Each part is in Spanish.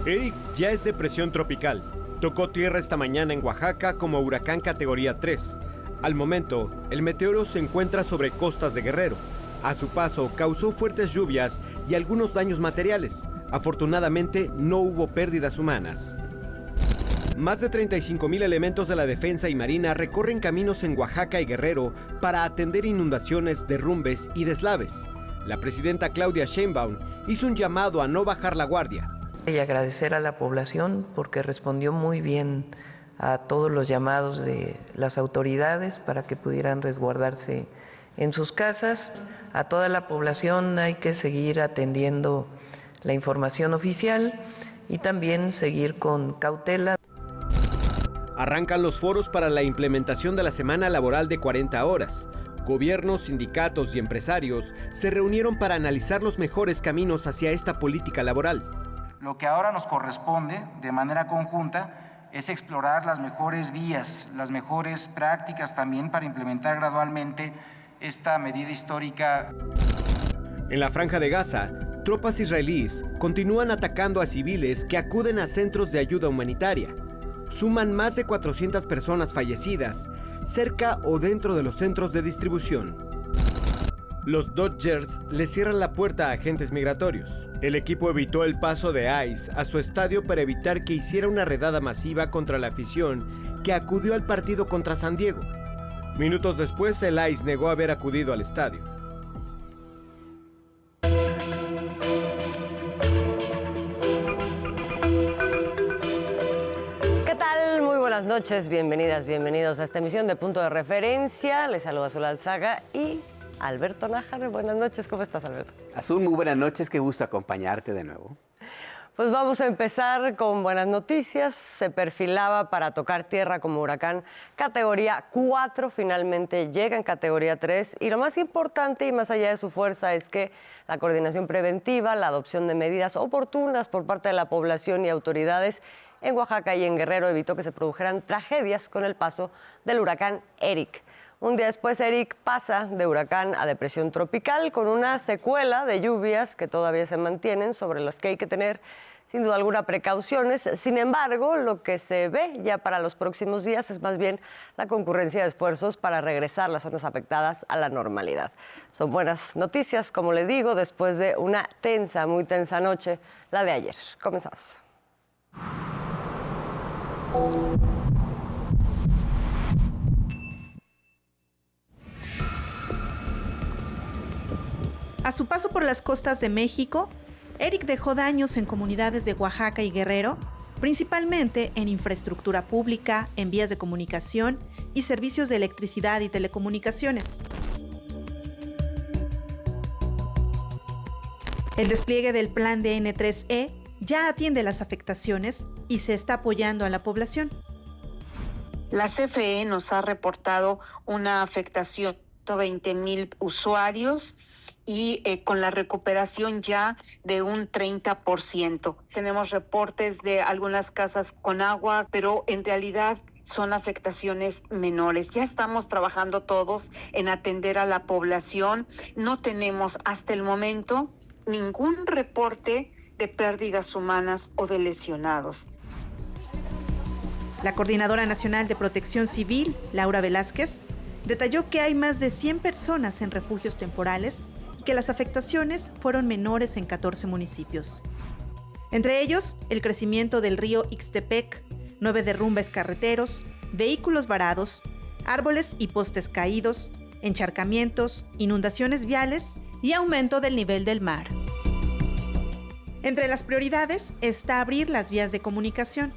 Eric ya es depresión tropical. Tocó tierra esta mañana en Oaxaca como huracán categoría 3. Al momento, el meteoro se encuentra sobre costas de Guerrero. A su paso, causó fuertes lluvias y algunos daños materiales. Afortunadamente, no hubo pérdidas humanas. Más de 35,000 elementos de la Defensa y Marina recorren caminos en Oaxaca y Guerrero para atender inundaciones, derrumbes y deslaves. La presidenta Claudia Sheinbaum hizo un llamado a no bajar la guardia. Y agradecer a la población porque respondió muy bien a todos los llamados de las autoridades para que pudieran resguardarse en sus casas. A toda la población hay que seguir atendiendo la información oficial y también seguir con cautela. Arrancan los foros para la implementación de la semana laboral de 40 horas. Gobiernos, sindicatos y empresarios se reunieron para analizar los mejores caminos hacia esta política laboral. Lo que ahora nos corresponde, de manera conjunta, es explorar las mejores vías, las mejores prácticas también para implementar gradualmente esta medida histórica. En la Franja de Gaza, tropas israelíes continúan atacando a civiles que acuden a centros de ayuda humanitaria. Suman más de 400 personas fallecidas, cerca o dentro de los centros de distribución. Los Dodgers le cierran la puerta a agentes migratorios. El equipo evitó el paso de ICE a su estadio para evitar que hiciera una redada masiva contra la afición que acudió al partido contra San Diego. Minutos después, el ICE negó haber acudido al estadio. Buenas noches, bienvenidas, bienvenidos a esta emisión de Punto de Referencia. Les saluda Azul Alzaga y Alberto Nájar. Buenas noches, ¿cómo estás, Alberto? Azul, muy buenas noches, qué gusto acompañarte de nuevo. Pues vamos a empezar con buenas noticias. Se perfilaba para tocar tierra como huracán categoría 4, finalmente llega en categoría 3. Y lo más importante y más allá de su fuerza es que la coordinación preventiva, la adopción de medidas oportunas por parte de la población y autoridades en Oaxaca y en Guerrero evitó que se produjeran tragedias con el paso del huracán Eric. Un día después, Eric pasa de huracán a depresión tropical con una secuela de lluvias que todavía se mantienen, sobre las que hay que tener sin duda alguna precauciones. Sin embargo, lo que se ve ya para los próximos días es más bien la concurrencia de esfuerzos para regresar las zonas afectadas a la normalidad. Son buenas noticias, como le digo, después de una tensa, muy tensa noche, la de ayer. Comenzamos. A su paso por las costas de México, Eric dejó daños en comunidades de Oaxaca y Guerrero, principalmente en infraestructura pública, en vías de comunicación y servicios de electricidad y telecomunicaciones. El despliegue del plan de N3E ya atiende las afectaciones y se está apoyando a la población. La CFE nos ha reportado una afectación de 20,000 usuarios y con la recuperación ya de un 30%. Tenemos reportes de algunas casas con agua, pero en realidad son afectaciones menores. Ya estamos trabajando todos en atender a la población. No tenemos hasta el momento ningún reporte de pérdidas humanas o de lesionados. La Coordinadora Nacional de Protección Civil, Laura Velázquez, detalló que hay más de 100 personas en refugios temporales y que las afectaciones fueron menores en 14 municipios. Entre ellos, el crecimiento del río Ixtepec, 9 derrumbes carreteros, vehículos varados, árboles y postes caídos, encharcamientos, inundaciones viales y aumento del nivel del mar. Entre las prioridades está abrir las vías de comunicación.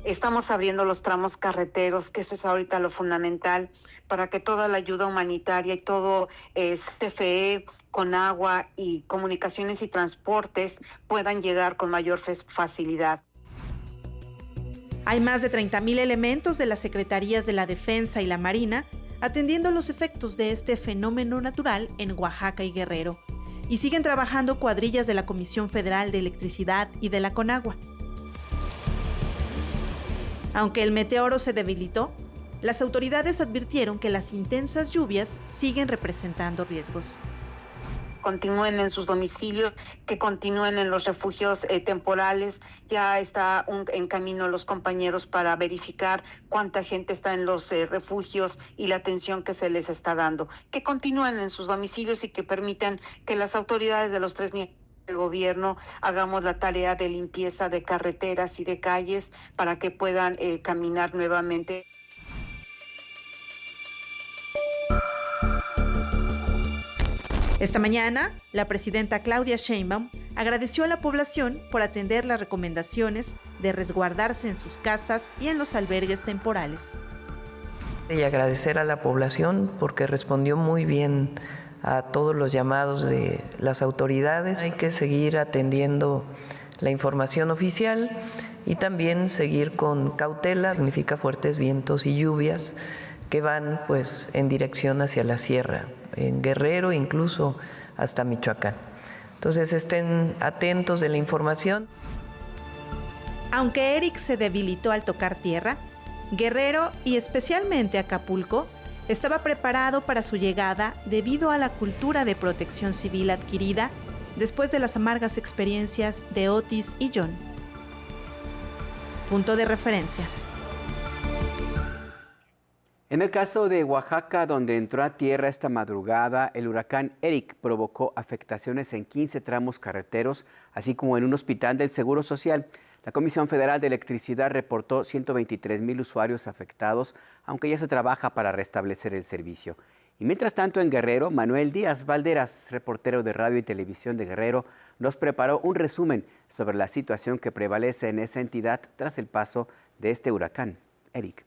Estamos abriendo los tramos carreteros, que eso es ahorita lo fundamental, para que toda la ayuda humanitaria y todo CFE con agua y comunicaciones y transportes puedan llegar con mayor facilidad. Hay más de 30,000 elementos de las Secretarías de la Defensa y la Marina atendiendo los efectos de este fenómeno natural en Oaxaca y Guerrero. Y siguen trabajando cuadrillas de la Comisión Federal de Electricidad y de la Conagua. Aunque el meteoro se debilitó, las autoridades advirtieron que las intensas lluvias siguen representando riesgos. continúen en sus domicilios, que continúen en los refugios temporales. Ya está en camino los compañeros para verificar cuánta gente está en los refugios y la atención que se les está dando. Que continúen en sus domicilios y que permitan que las autoridades de los 3 niveles de gobierno hagamos la tarea de limpieza de carreteras y de calles para que puedan caminar nuevamente. Esta mañana, la presidenta Claudia Sheinbaum agradeció a la población por atender las recomendaciones de resguardarse en sus casas y en los albergues temporales. Y agradecer a la población porque respondió muy bien a todos los llamados de las autoridades. Hay que seguir atendiendo la información oficial y también seguir con cautela. Significa fuertes vientos y lluvias que van pues en dirección hacia la sierra, en Guerrero, incluso hasta Michoacán. Entonces estén atentos de la información. Aunque Eric se debilitó al tocar tierra, Guerrero y especialmente Acapulco estaba preparado para su llegada debido a la cultura de protección civil adquirida después de las amargas experiencias de Otis y John. Punto de referencia. En el caso de Oaxaca, donde entró a tierra esta madrugada, el huracán Eric provocó afectaciones en 15 tramos carreteros, así como en un hospital del Seguro Social. La Comisión Federal de Electricidad reportó 123,000 usuarios afectados, aunque ya se trabaja para restablecer el servicio. Y mientras tanto, en Guerrero, Manuel Díaz Valderas, reportero de Radio y Televisión de Guerrero, nos preparó un resumen sobre la situación que prevalece en esa entidad tras el paso de este huracán Eric.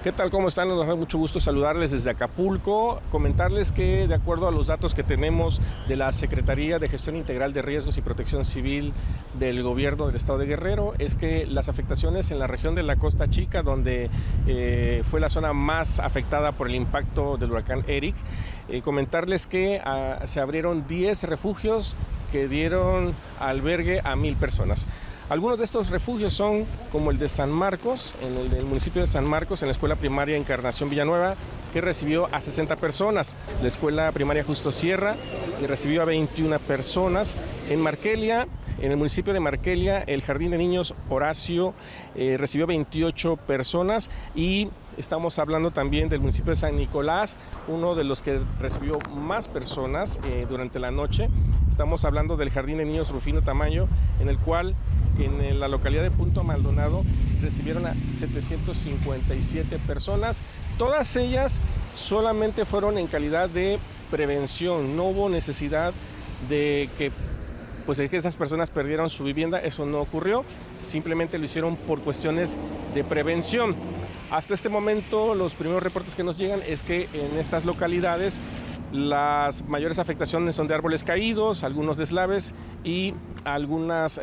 ¿Qué tal? ¿Cómo están? Nos da mucho gusto saludarles desde Acapulco. Comentarles que, de acuerdo a los datos que tenemos de la Secretaría de Gestión Integral de Riesgos y Protección Civil del Gobierno del Estado de Guerrero, es que las afectaciones en la región de la Costa Chica, donde fue la zona más afectada por el impacto del huracán Eric, comentarles que se abrieron 10 refugios que dieron albergue a 1,000 personas. Algunos de estos refugios son como el de San Marcos, en el municipio de San Marcos, en la escuela primaria Encarnación Villanueva, que recibió a 60 personas. La escuela primaria Justo Sierra, que recibió a 21 personas. En Marquelia, en el municipio de Marquelia, el Jardín de Niños Horacio recibió 28 personas. Y estamos hablando también del municipio de San Nicolás, uno de los que recibió más personas durante la noche. Estamos hablando del Jardín de Niños Rufino Tamayo, en el cual en la localidad de Punto Maldonado recibieron a 757 personas. Todas ellas solamente fueron en calidad de prevención. No hubo necesidad de que estas personas perdieran su vivienda. Eso no ocurrió. Simplemente lo hicieron por cuestiones de prevención. Hasta este momento, los primeros reportes que nos llegan es que en estas localidades las mayores afectaciones son de árboles caídos, algunos deslaves y algunas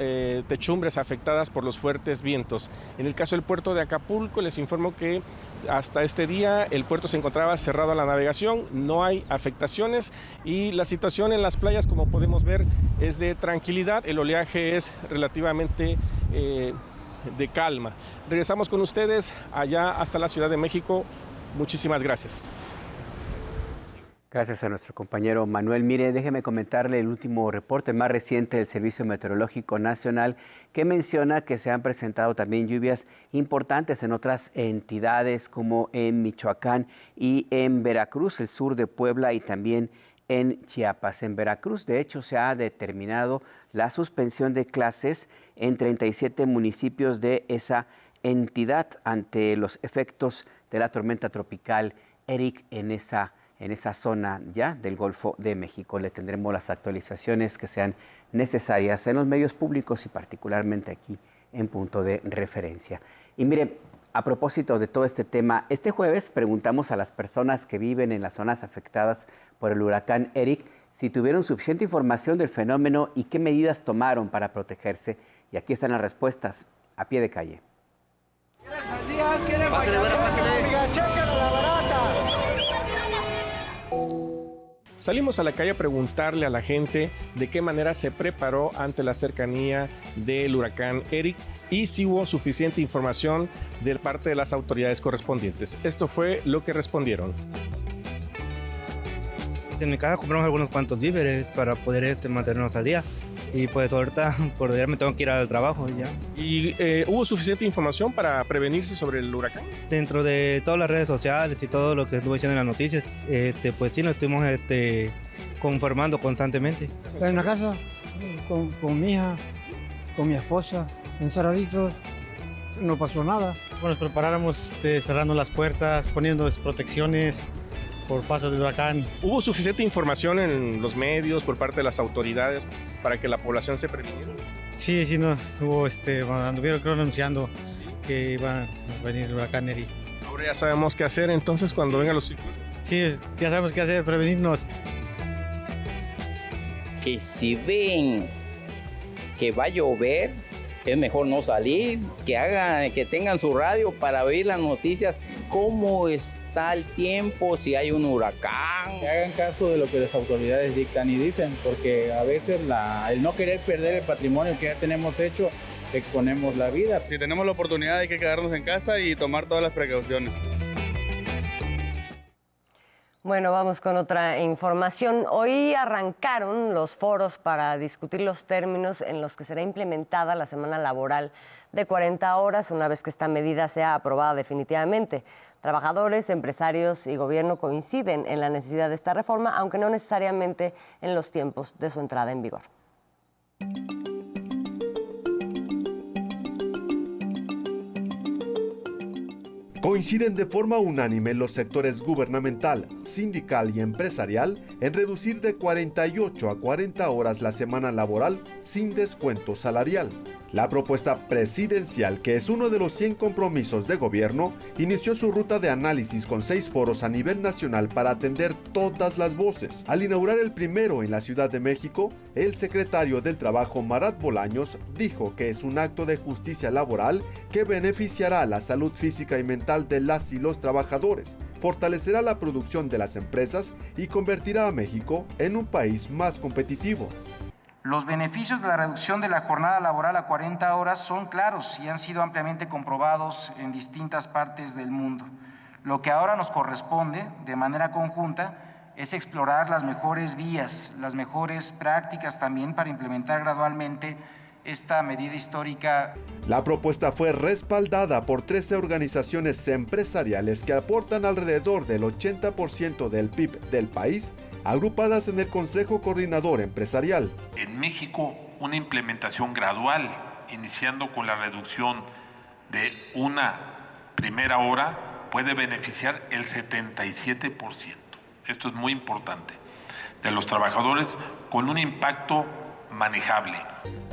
techumbres afectadas por los fuertes vientos. En el caso del puerto de Acapulco, les informo que hasta este día el puerto se encontraba cerrado a la navegación, no hay afectaciones y la situación en las playas, como podemos ver, es de tranquilidad. El oleaje es relativamente de calma. Regresamos con ustedes allá hasta la Ciudad de México. Muchísimas gracias. Gracias a nuestro compañero Manuel. Mire, déjeme comentarle el último reporte más reciente del Servicio Meteorológico Nacional, que menciona que se han presentado también lluvias importantes en otras entidades como en Michoacán y en Veracruz, el sur de Puebla y también en Chiapas. En Veracruz, de hecho, se ha determinado la suspensión de clases en 37 municipios de esa entidad ante los efectos de la tormenta tropical Eric en esa zona ya del Golfo de México. Le tendremos las actualizaciones que sean necesarias en los medios públicos y particularmente aquí en Punto de Referencia. Y mire, a propósito de todo este tema, este jueves preguntamos a las personas que viven en las zonas afectadas por el huracán Eric si tuvieron suficiente información del fenómeno y qué medidas tomaron para protegerse. Y aquí están las respuestas a pie de calle. Salimos a la calle a preguntarle a la gente de qué manera se preparó ante la cercanía del huracán Eric y si hubo suficiente información de parte de las autoridades correspondientes. Esto fue lo que respondieron. En mi casa compramos algunos cuantos víveres para poder mantenernos al día. Y pues ahorita por día me tengo que ir al trabajo ya. ¿Y hubo suficiente información para prevenirse sobre el huracán? Dentro de todas las redes sociales y todo lo que estuve diciendo en las noticias, pues sí nos estuvimos conformando constantemente. En la casa, con mi hija, con mi esposa, encerraditos, no pasó nada. Bueno, nos preparáramos cerrando las puertas, poniendo protecciones por paso del huracán. ¿Hubo suficiente información en los medios por parte de las autoridades para que la población se previniera? Sí, nos hubo, anduvieron creo anunciando que iba a venir el huracán Eri. Ahora ya sabemos qué hacer entonces cuando vengan los ciclones. Sí, ya sabemos qué hacer, prevenirnos. Que si ven que va a llover, es mejor no salir, que tengan su radio para oír las noticias, cómo está el tiempo, si hay un huracán. Que hagan caso de lo que las autoridades dictan y dicen, porque a veces el no querer perder el patrimonio que ya tenemos hecho, exponemos la vida. Si tenemos la oportunidad hay que quedarnos en casa y tomar todas las precauciones. Bueno, vamos con otra información. Hoy arrancaron los foros para discutir los términos en los que será implementada la semana laboral de 40 horas, una vez que esta medida sea aprobada definitivamente. Trabajadores, empresarios y gobierno coinciden en la necesidad de esta reforma, aunque no necesariamente en los tiempos de su entrada en vigor. Coinciden de forma unánime los sectores gubernamental, sindical y empresarial en reducir de 48 a 40 horas la semana laboral sin descuento salarial. La propuesta presidencial, que es uno de los 100 compromisos de gobierno, inició su ruta de análisis con 6 foros a nivel nacional para atender todas las voces. Al inaugurar el primero en la Ciudad de México, el secretario del Trabajo, Marat Bolaños, dijo que es un acto de justicia laboral que beneficiará la salud física y mental de las y los trabajadores, fortalecerá la producción de las empresas y convertirá a México en un país más competitivo. Los beneficios de la reducción de la jornada laboral a 40 horas son claros y han sido ampliamente comprobados en distintas partes del mundo. Lo que ahora nos corresponde, de manera conjunta, es explorar las mejores vías, las mejores prácticas también para implementar gradualmente esta medida histórica. La propuesta fue respaldada por 13 organizaciones empresariales que aportan alrededor del 80% del PIB del país, agrupadas en el Consejo Coordinador Empresarial. En México, una implementación gradual, iniciando con la reducción de una primera hora, puede beneficiar el 77%. Esto es muy importante. De los trabajadores con un impacto manejable.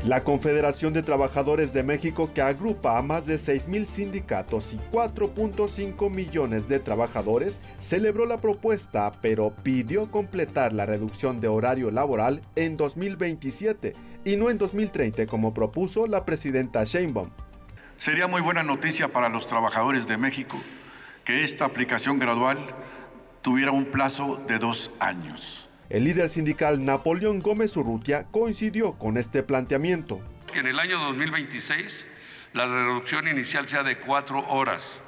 La Confederación de Trabajadores de México, que agrupa a más de 6,000 sindicatos y 4.5 millones de trabajadores, celebró la propuesta, pero pidió completar la reducción de horario laboral en 2027 y no en 2030, como propuso la presidenta Sheinbaum. Sería muy buena noticia para los trabajadores de México que esta aplicación gradual tuviera un plazo de 2 años. El líder sindical Napoleón Gómez Urrutia coincidió con este planteamiento. Que en el año 2026 la reducción inicial sea de 4 horas,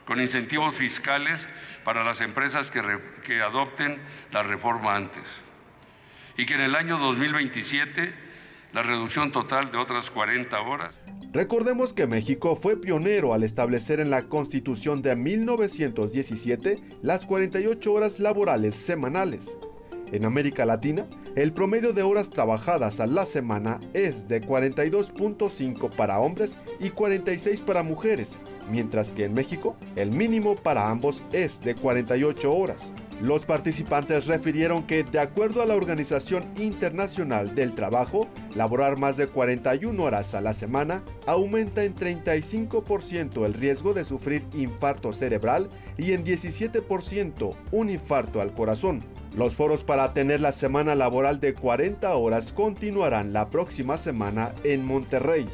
con incentivos fiscales para las empresas que adopten la reforma antes. Y que en el año 2027 la reducción total de otras 40 horas. Recordemos que México fue pionero al establecer en la Constitución de 1917 las 48 horas laborales semanales. En América Latina, el promedio de horas trabajadas a la semana es de 42.5 para hombres y 46 para mujeres, mientras que en México, el mínimo para ambos es de 48 horas. Los participantes refirieron que, de acuerdo a la Organización Internacional del Trabajo, laborar más de 41 horas a la semana aumenta en 35% el riesgo de sufrir infarto cerebral y en 17% un infarto al corazón. Los foros para tener la semana laboral de 40 horas continuarán la próxima semana en Monterrey.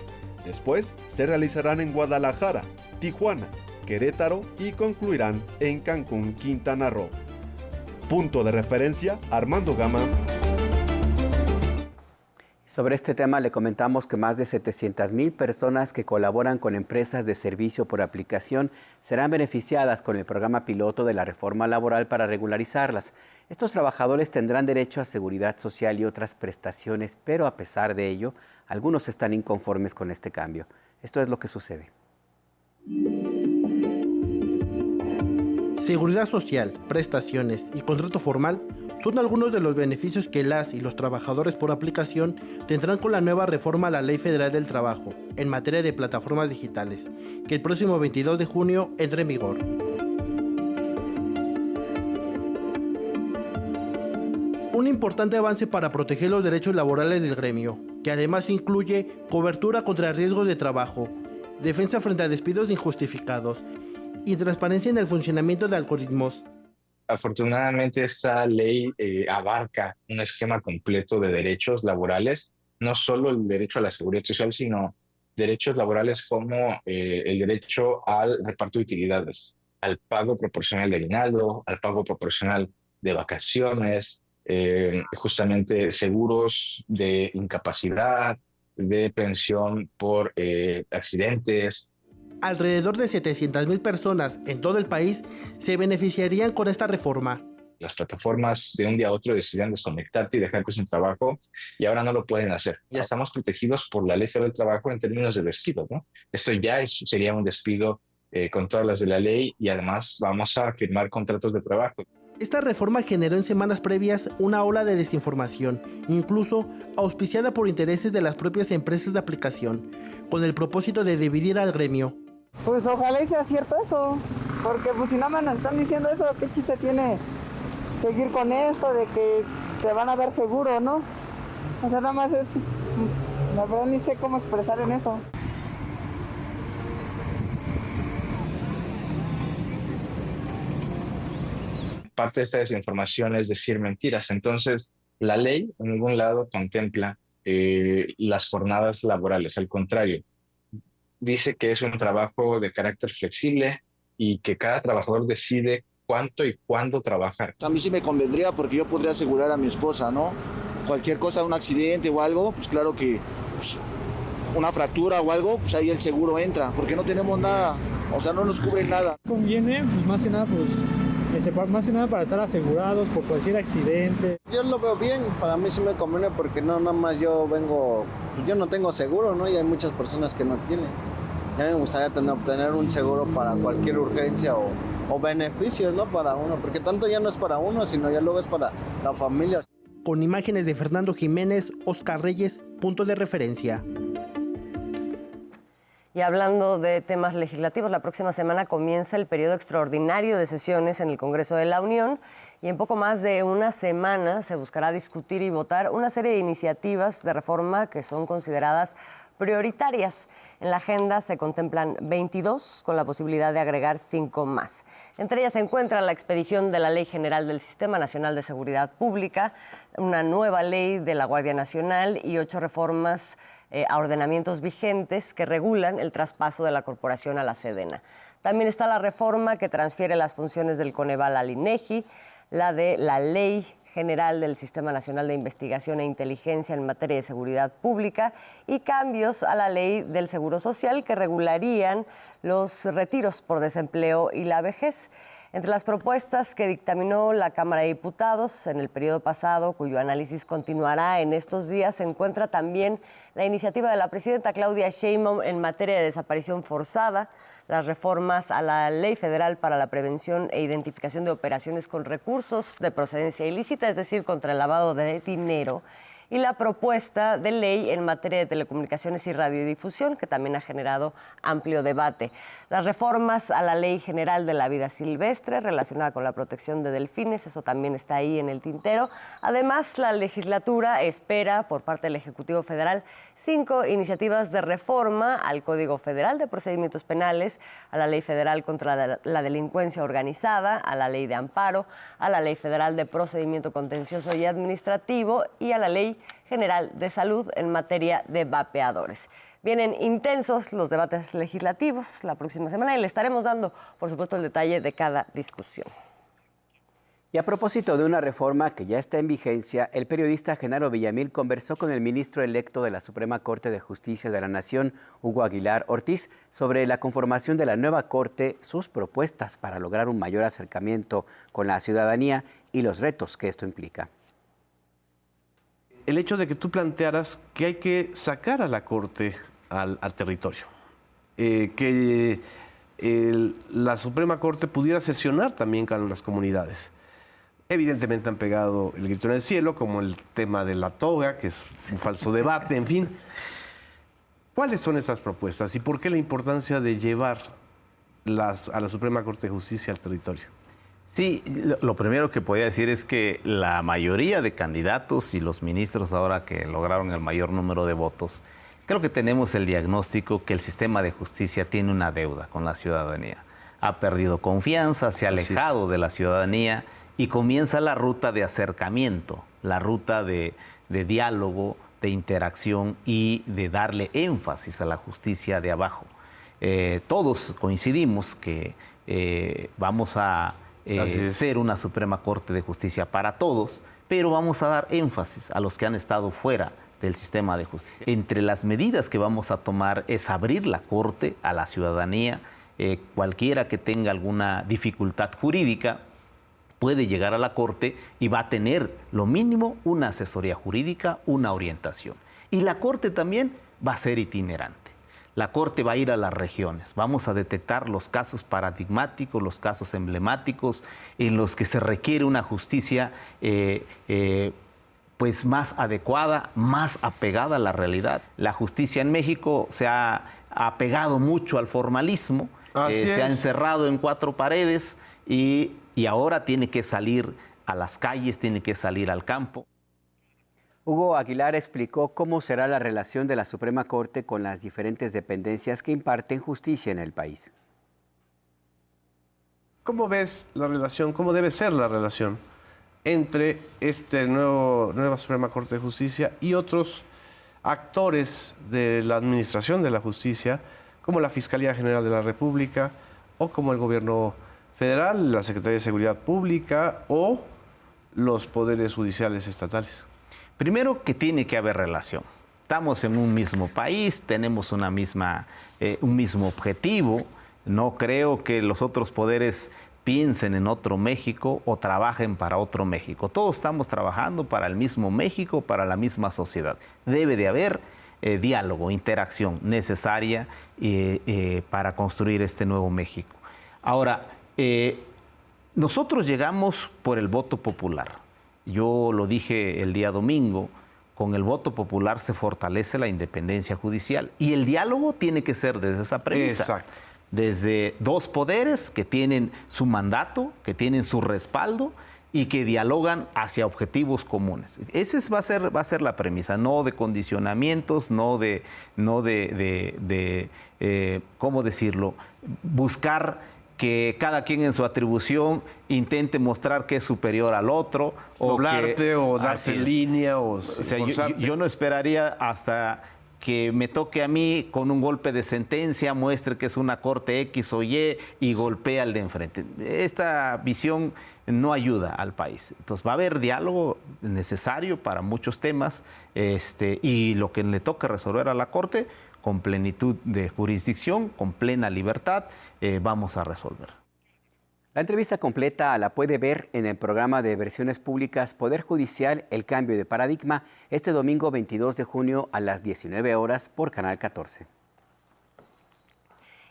Después se realizarán en Guadalajara, Tijuana, Querétaro y concluirán en Cancún, Quintana Roo. Punto de referencia, Armando Gama. Sobre este tema le comentamos que más de 700,000 personas que colaboran con empresas de servicio por aplicación serán beneficiadas con el programa piloto de la reforma laboral para regularizarlas. Estos trabajadores tendrán derecho a seguridad social y otras prestaciones, pero a pesar de ello, algunos están inconformes con este cambio. Esto es lo que sucede. Seguridad social, prestaciones y contrato formal son algunos de los beneficios que las y los trabajadores por aplicación tendrán con la nueva reforma a la Ley Federal del Trabajo en materia de plataformas digitales, que el próximo 22 de junio entra en vigor. Un importante avance para proteger los derechos laborales del gremio, que además incluye cobertura contra riesgos de trabajo, defensa frente a despidos injustificados y transparencia en el funcionamiento de algoritmos. Afortunadamente, esta ley abarca un esquema completo de derechos laborales, no solo el derecho a la seguridad social, sino derechos laborales como el derecho al reparto de utilidades, al pago proporcional de aguinaldo, al pago proporcional de vacaciones, justamente seguros de incapacidad, de pensión por accidentes. Alrededor de 700,000 personas en todo el país se beneficiarían con esta reforma. Las plataformas de un día a otro decidían desconectarte y dejarte sin trabajo y ahora no lo pueden hacer. Ya estamos protegidos por la Ley Federal del Trabajo en términos de despido, ¿no? Esto ya sería un despido con todas las de la ley y además vamos a firmar contratos de trabajo. Esta reforma generó en semanas previas una ola de desinformación, incluso auspiciada por intereses de las propias empresas de aplicación, con el propósito de dividir al gremio. Pues ojalá y sea cierto eso, porque pues si no me nos están diciendo eso, ¿qué chiste tiene seguir con esto de que te van a dar seguro, no? O sea, nada más es, la verdad ni sé cómo expresar en eso. Parte de esta desinformación es decir mentiras. Entonces, la ley en ningún lado contempla las jornadas laborales. Al contrario, dice que es un trabajo de carácter flexible y que cada trabajador decide cuánto y cuándo trabajar. A mí sí me convendría porque yo podría asegurar a mi esposa, ¿no? Cualquier cosa, un accidente o algo, pues claro que pues, una fractura o algo, pues ahí el seguro entra, porque no tenemos nada, o sea, no nos cubre nada. Conviene, pues más que nada, más que nada para estar asegurados por cualquier accidente. Yo lo veo bien, para mí sí me conviene porque no nada más yo vengo, pues yo no tengo seguro, ¿no? Y hay muchas personas que no tienen. A mí me gustaría obtener un seguro para cualquier urgencia o beneficios, ¿no? Para uno, porque tanto ya no es para uno, sino ya luego es para la familia. Con imágenes de Fernando Jiménez, Oscar Reyes, punto de referencia. Y hablando de temas legislativos, la próxima semana comienza el periodo extraordinario de sesiones en el Congreso de la Unión y en poco más de una semana se buscará discutir y votar una serie de iniciativas de reforma que son consideradas prioritarias. En la agenda se contemplan 22 con la posibilidad de agregar 5 más. Entre ellas se encuentra la expedición de la Ley General del Sistema Nacional de Seguridad Pública, una nueva ley de la Guardia Nacional y 8 reformas a ordenamientos vigentes que regulan el traspaso de la corporación a la Sedena. También está la reforma que transfiere las funciones del Coneval al INEGI, la de la Ley General del Sistema Nacional de Investigación e Inteligencia en materia de seguridad pública y cambios a la Ley del Seguro Social que regularían los retiros por desempleo y la vejez. Entre las propuestas que dictaminó la Cámara de Diputados en el periodo pasado, cuyo análisis continuará en estos días, se encuentra también la iniciativa de la presidenta Claudia Sheinbaum en materia de desaparición forzada, las reformas a la Ley Federal para la Prevención e Identificación de Operaciones con Recursos de Procedencia Ilícita, es decir, contra el lavado de dinero, y la propuesta de ley en materia de telecomunicaciones y radiodifusión, que también ha generado amplio debate. Las reformas a la Ley General de la Vida Silvestre, relacionada con la protección de delfines, eso también está ahí en el tintero. Además, la legislatura espera, por parte del Ejecutivo Federal, 5 iniciativas de reforma al Código Federal de Procedimientos Penales, a la Ley Federal contra la Delincuencia Organizada, a la Ley de Amparo, a la Ley Federal de Procedimiento Contencioso y Administrativo y a la Ley General de Salud en materia de vapeadores. Vienen intensos los debates legislativos la próxima semana y le estaremos dando, por supuesto, el detalle de cada discusión. Y a propósito de una reforma que ya está en vigencia, el periodista Genaro Villamil conversó con el ministro electo de la Suprema Corte de Justicia de la Nación, Hugo Aguilar Ortiz, sobre la conformación de la nueva Corte, sus propuestas para lograr un mayor acercamiento con la ciudadanía y los retos que esto implica. El hecho de que tú plantearas que hay que sacar a la Corte al territorio, que la Suprema Corte pudiera sesionar también con las comunidades. Evidentemente han pegado el grito en el cielo, como el tema de la toga, que es un falso debate, en fin. ¿Cuáles son estas propuestas y por qué la importancia de llevar a la Suprema Corte de Justicia al territorio? Sí, lo primero que podría decir es que la mayoría de candidatos y los ministros ahora que lograron el mayor número de votos, creo que tenemos el diagnóstico que el sistema de justicia tiene una deuda con la ciudadanía. Ha perdido confianza, se ha alejado de la ciudadanía y comienza la ruta de acercamiento, la ruta de diálogo, de interacción y de darle énfasis a la justicia de abajo. Todos coincidimos que vamos a ser una Suprema Corte de Justicia para todos, pero vamos a dar énfasis a los que han estado fuera del sistema de justicia. Entre las medidas que vamos a tomar es abrir la Corte a la ciudadanía. Cualquiera que tenga alguna dificultad jurídica puede llegar a la Corte y va a tener lo mínimo una asesoría jurídica, una orientación. Y la Corte también va a ser itinerante. La Corte va a ir a las regiones. Vamos a detectar los casos paradigmáticos, los casos emblemáticos en los que se requiere una justicia pues más adecuada, más apegada a la realidad. La justicia en México se ha apegado mucho al formalismo, se ha encerrado en cuatro paredes y ahora tiene que salir a las calles, tiene que salir al campo. Hugo Aguilar explicó cómo será la relación de la Suprema Corte con las diferentes dependencias que imparten justicia en el país. ¿Cómo ves la relación, cómo debe ser la relación entre nueva Suprema Corte de Justicia y otros actores de la administración de la justicia, como la Fiscalía General de la República o como el Gobierno Federal, la Secretaría de Seguridad Pública o los poderes judiciales estatales? Primero que tiene que haber relación. Estamos en un mismo país, tenemos un mismo objetivo. No creo que los otros poderes piensen en otro México o trabajen para otro México. Todos estamos trabajando para el mismo México, para la misma sociedad. Debe de haber diálogo, interacción necesaria para construir este nuevo México. Ahora, nosotros llegamos por el voto popular. Yo lo dije el día domingo, con el voto popular se fortalece la independencia judicial y el diálogo tiene que ser desde esa premisa. Exacto. Desde dos poderes que tienen su mandato, que tienen su respaldo y que dialogan hacia objetivos comunes. Esa va a ser la premisa, no de condicionamientos, no de ¿cómo decirlo? Buscar que cada quien en su atribución intente mostrar que es superior al otro. Doblarte o darse línea o sea, yo no esperaría hasta que me toque a mí con un golpe de sentencia, muestre que es una corte X o Y y golpee al de enfrente. Esta visión no ayuda al país. Entonces va a haber diálogo necesario para muchos temas y lo que le toca resolver a la Corte con plenitud de jurisdicción, con plena libertad, vamos a resolver. La entrevista completa la puede ver en el programa de versiones públicas Poder Judicial, el cambio de paradigma, este domingo 22 de junio a las 19 horas por Canal 14.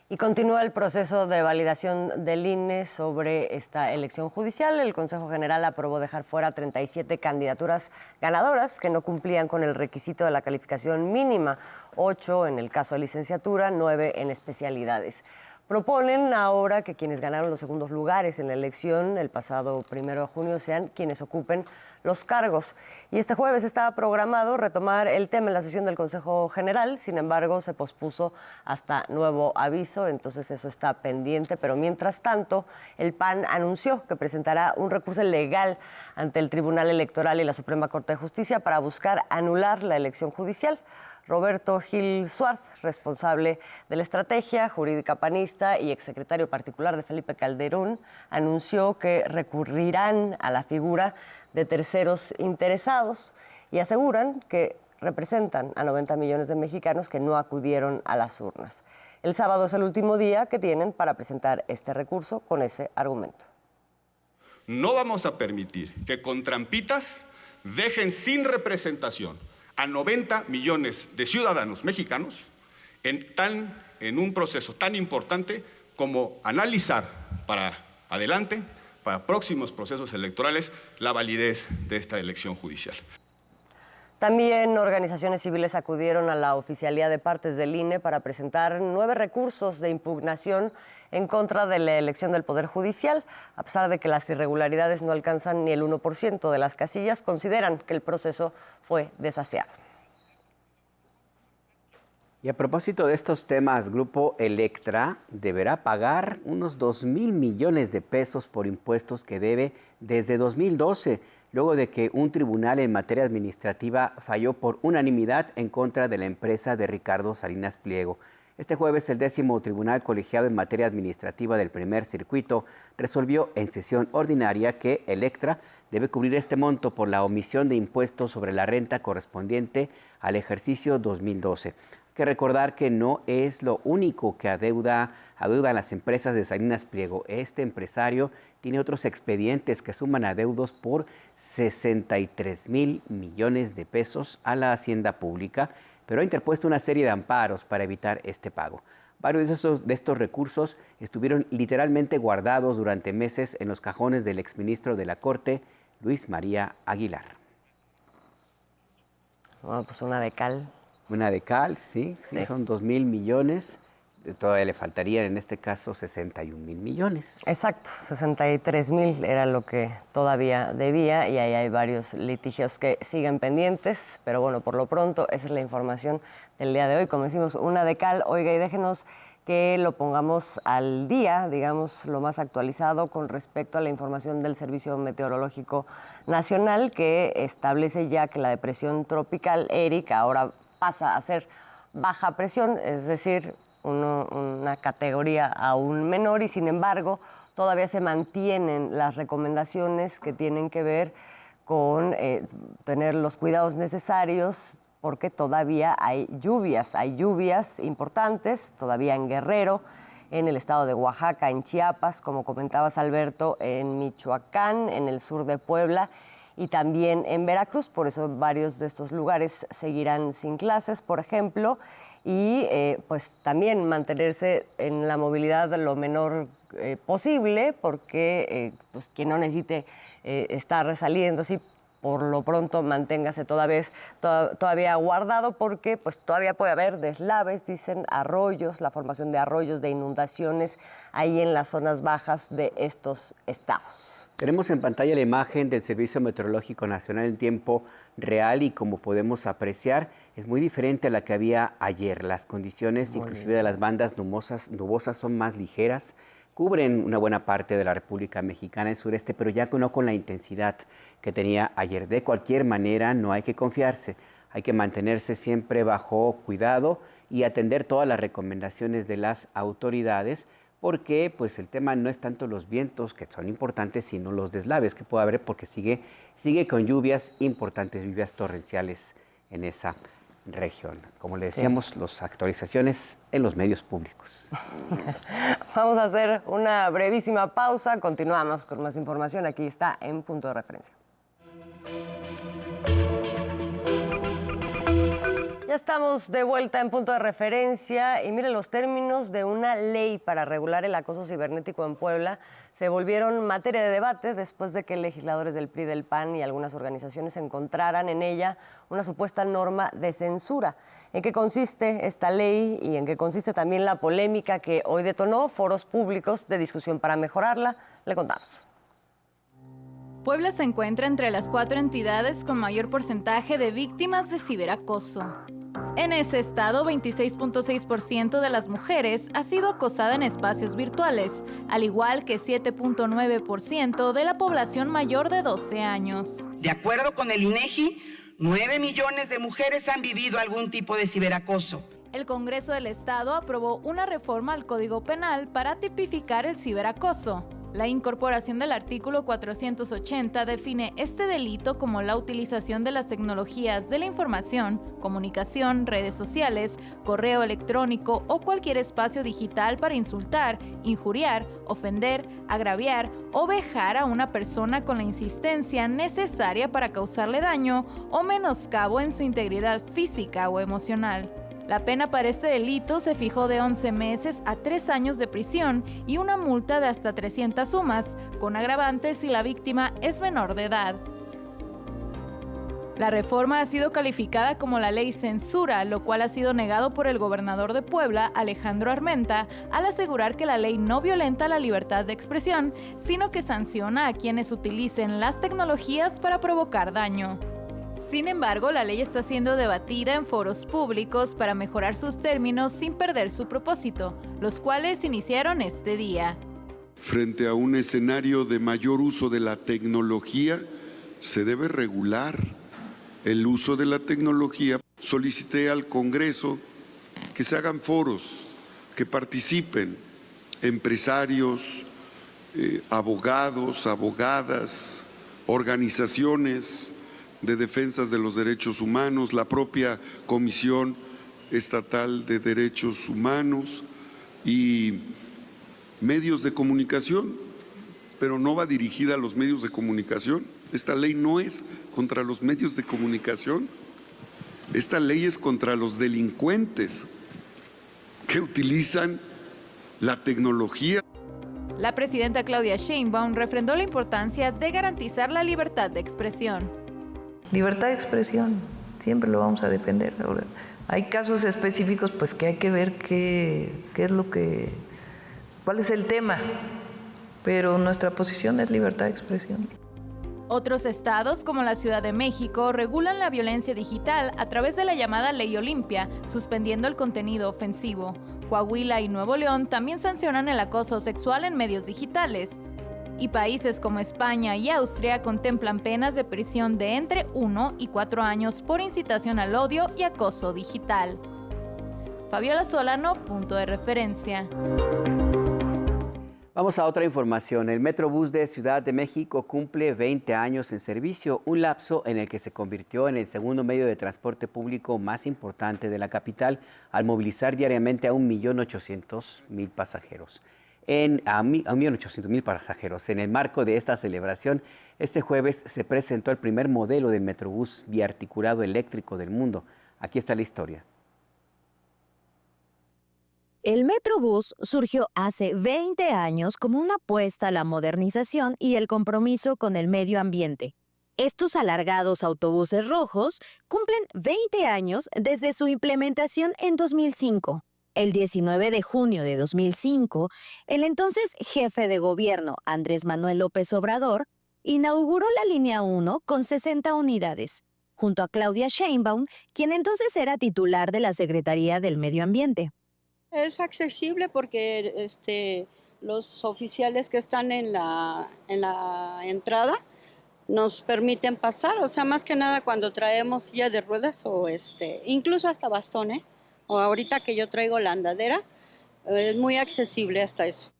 Y continúa el proceso de validación del INE sobre esta elección judicial. El Consejo General aprobó dejar fuera 37 candidaturas ganadoras que no cumplían con el requisito de la calificación mínima, 8 en el caso de licenciatura, 9 en especialidades. Proponen ahora que quienes ganaron los segundos lugares en la elección el pasado 1 de junio sean quienes ocupen los cargos. Y este jueves estaba programado retomar el tema en la sesión del Consejo General, sin embargo se pospuso hasta nuevo aviso, entonces eso está pendiente, pero mientras tanto el PAN anunció que presentará un recurso legal ante el Tribunal Electoral y la Suprema Corte de Justicia para buscar anular la elección judicial. Roberto Gil Suárez, responsable de la estrategia jurídica panista y exsecretario particular de Felipe Calderón, anunció que recurrirán a la figura de terceros interesados y aseguran que representan a 90 millones de mexicanos que no acudieron a las urnas. El sábado es el último día que tienen para presentar este recurso con ese argumento. No vamos a permitir que con trampitas dejen sin representación a 90 millones de ciudadanos mexicanos en un proceso tan importante como analizar para adelante, para próximos procesos electorales, la validez de esta elección judicial. También organizaciones civiles acudieron a la oficialía de partes del INE para presentar 9 recursos de impugnación en contra de la elección del Poder Judicial. A pesar de que las irregularidades no alcanzan ni el 1% de las casillas, consideran que el proceso fue desaseado. Y a propósito de estos temas, Grupo Electra deberá pagar unos 2,000 millones de pesos por impuestos que debe desde 2012, luego de que un tribunal en materia administrativa falló por unanimidad en contra de la empresa de Ricardo Salinas Pliego. Este jueves, el 10º Tribunal Colegiado en Materia Administrativa del Primer Circuito resolvió en sesión ordinaria que Electra debe cubrir este monto por la omisión de impuestos sobre la renta correspondiente al ejercicio 2012. Hay que recordar que no es lo único que adeuda las empresas de Salinas Pliego. Este empresario tiene otros expedientes que suman adeudos por 63,000 millones de pesos a la hacienda pública, pero ha interpuesto una serie de amparos para evitar este pago. Varios de estos recursos estuvieron literalmente guardados durante meses en los cajones del exministro de la Corte, Luis María Aguilar. Bueno, pues una de cal. Una de cal, sí. Son 2,000 millones. Todavía le faltarían, en este caso, 61,000 millones. Exacto, 63,000 era lo que todavía debía y ahí hay varios litigios que siguen pendientes, pero bueno, por lo pronto esa es la información del día de hoy. Como decimos, una de cal. Oiga, y déjenos que lo pongamos al día, digamos, lo más actualizado con respecto a la información del Servicio Meteorológico Nacional, que establece ya que la depresión tropical Eric ahora pasa a ser baja presión, es decir, una categoría aún menor, y sin embargo todavía se mantienen las recomendaciones que tienen que ver con tener los cuidados necesarios, porque todavía hay lluvias importantes, todavía en Guerrero, en el estado de Oaxaca, en Chiapas, como comentabas, Alberto, en Michoacán, en el sur de Puebla y también en Veracruz. Por eso varios de estos lugares seguirán sin clases, por ejemplo, y pues también mantenerse en la movilidad lo menor posible, porque pues quien no necesite estar saliendo así, por lo pronto manténgase todavía guardado, porque pues todavía puede haber deslaves, dicen, arroyos, la formación de arroyos, de inundaciones ahí en las zonas bajas de estos estados. Tenemos en pantalla la imagen del Servicio Meteorológico Nacional en tiempo real y como podemos apreciar es muy diferente a la que había ayer. Las condiciones inclusive de las bandas nubosas son más ligeras, cubren una buena parte de la República Mexicana, el sureste, pero ya no con la intensidad que tenía ayer. De cualquier manera, no hay que confiarse, hay que mantenerse siempre bajo cuidado y atender todas las recomendaciones de las autoridades, porque pues el tema no es tanto los vientos, que son importantes, sino los deslaves que puede haber, porque sigue con lluvias importantes, lluvias torrenciales en esa región. Como le decíamos, las actualizaciones en los medios públicos. Vamos a hacer una brevísima pausa, continuamos con más información, aquí está en Punto de Referencia. Ya estamos de vuelta en Punto de Referencia y miren, los términos de una ley para regular el acoso cibernético en Puebla se volvieron materia de debate después de que legisladores del PRI, del PAN y algunas organizaciones encontraran en ella una supuesta norma de censura. ¿En qué consiste esta ley y en qué consiste también la polémica que hoy detonó foros públicos de discusión para mejorarla? Le contamos. Puebla se encuentra entre las 4 entidades con mayor porcentaje de víctimas de ciberacoso. En ese estado, 26.6% de las mujeres ha sido acosada en espacios virtuales, al igual que 7.9% de la población mayor de 12 años. De acuerdo con el INEGI, 9 millones de mujeres han vivido algún tipo de ciberacoso. El Congreso del Estado aprobó una reforma al Código Penal para tipificar el ciberacoso. La incorporación del artículo 480 define este delito como la utilización de las tecnologías de la información, comunicación, redes sociales, correo electrónico o cualquier espacio digital para insultar, injuriar, ofender, agraviar o vejar a una persona con la insistencia necesaria para causarle daño o menoscabo en su integridad física o emocional. La pena para este delito se fijó de 11 meses a 3 años de prisión y una multa de hasta 300 sumas, con agravantes si la víctima es menor de edad. La reforma ha sido calificada como la ley censura, lo cual ha sido negado por el gobernador de Puebla, Alejandro Armenta, al asegurar que la ley no violenta la libertad de expresión, sino que sanciona a quienes utilicen las tecnologías para provocar daño. Sin embargo, la ley está siendo debatida en foros públicos para mejorar sus términos sin perder su propósito, los cuales iniciaron este día. Frente a un escenario de mayor uso de la tecnología, se debe regular el uso de la tecnología. Solicité al Congreso que se hagan foros, que participen empresarios, abogados, abogadas, organizaciones de defensas de los derechos humanos, la propia Comisión Estatal de Derechos Humanos y medios de comunicación, pero no va dirigida a los medios de comunicación. Esta ley no es contra los medios de comunicación, esta ley es contra los delincuentes que utilizan la tecnología. La presidenta Claudia Sheinbaum refrendó la importancia de garantizar la libertad de expresión. Libertad de expresión, siempre lo vamos a defender. Ahora, hay casos específicos pues que hay que ver cuál es el tema, pero nuestra posición es libertad de expresión. Otros estados, como la Ciudad de México, regulan la violencia digital a través de la llamada Ley Olimpia, suspendiendo el contenido ofensivo. Coahuila y Nuevo León también sancionan el acoso sexual en medios digitales. Y países como España y Austria contemplan penas de prisión de entre 1 y 4 años por incitación al odio y acoso digital. Fabiola Solano, punto de referencia. Vamos a otra información. El Metrobús de Ciudad de México cumple 20 años en servicio, un lapso en el que se convirtió en el segundo medio de transporte público más importante de la capital, al movilizar diariamente a 1.800.000 pasajeros. A 1.800.000 pasajeros. En el marco de esta celebración, este jueves se presentó el primer modelo del Metrobús biarticulado eléctrico del mundo. Aquí está la historia. El Metrobús surgió hace 20 años como una apuesta a la modernización y el compromiso con el medio ambiente. Estos alargados autobuses rojos cumplen 20 años desde su implementación en 2005. El 19 de junio de 2005, el entonces jefe de gobierno, Andrés Manuel López Obrador, inauguró la línea 1 con 60 unidades, junto a Claudia Sheinbaum, quien entonces era titular de la Secretaría del Medio Ambiente. Es accesible porque los oficiales que están en la entrada nos permiten pasar, o sea, más que nada cuando traemos silla de ruedas o incluso hasta bastón, o ahorita que yo traigo la andadera, es muy accesible hasta eso.